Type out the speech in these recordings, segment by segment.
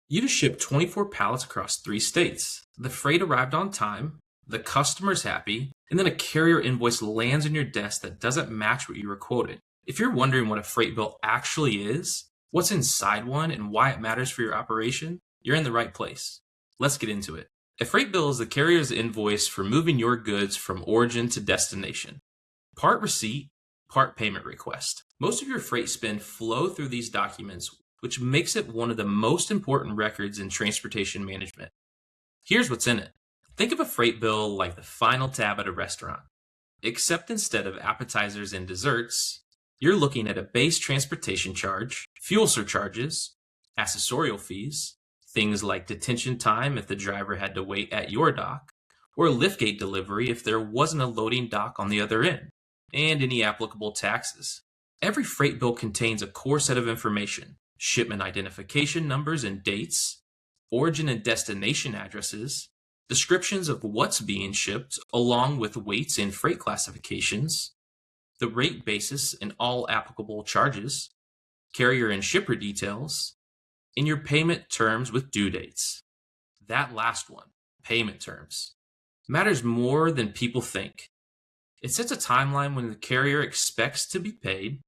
You just shipped 24 pallets across 3 states. The freight arrived on time, the customer's happy, and then a carrier invoice lands on your desk that doesn't match what you were quoted. If you're wondering what a freight bill actually is, what's inside one, and why it matters for your operation, you're in the right place. Let's get into it. A freight bill is the carrier's invoice for moving your goods from origin to destination. Part receipt, part payment request. Most of your freight spend flow through these documents, which makes it one of the most important records in transportation management. Here's what's in it. Think of a freight bill like the final tab at a restaurant, except instead of appetizers and desserts, you're looking at a base transportation charge, fuel surcharges, accessorial fees, things like detention time if the driver had to wait at your dock, or liftgate delivery if there wasn't a loading dock on the other end, and any applicable taxes. Every freight bill contains a core set of information: shipment identification numbers and dates, origin and destination addresses, descriptions of what's being shipped along with weights and freight classifications, the rate basis and all applicable charges, carrier and shipper details, and your payment terms with due dates. That last one, payment terms, matters more than people think. It sets a timeline when the carrier expects to be paid,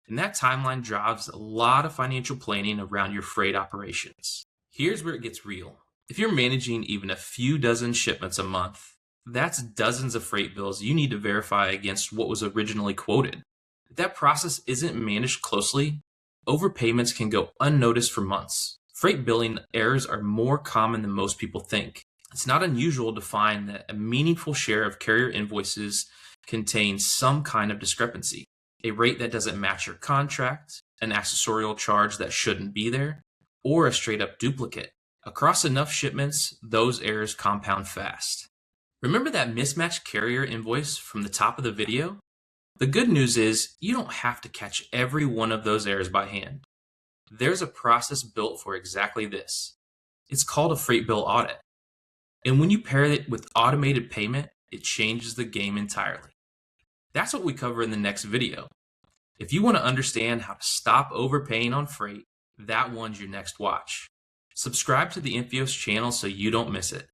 and that timeline drives a lot of financial planning around your freight operations. Here's where it gets real. If you're managing even a few dozen shipments a month, that's dozens of freight bills you need to verify against what was originally quoted. If that process isn't managed closely, overpayments can go unnoticed for months. Freight billing errors are more common than most people think. It's not unusual to find that a meaningful share of carrier invoices contain some kind of discrepancy. A rate that doesn't match your contract, an accessorial charge that shouldn't be there, or a straight up duplicate. Across enough shipments, those errors compound fast. Remember that mismatched carrier invoice from the top of the video? The good news is you don't have to catch every one of those errors by hand. There's a process built for exactly this. It's called a freight bill audit. And when you pair it with automated payment, it changes the game entirely. That's what we cover in the next video. If you want to understand how to stop overpaying on freight, that one's your next watch. Subscribe to the Infios channel so you don't miss it.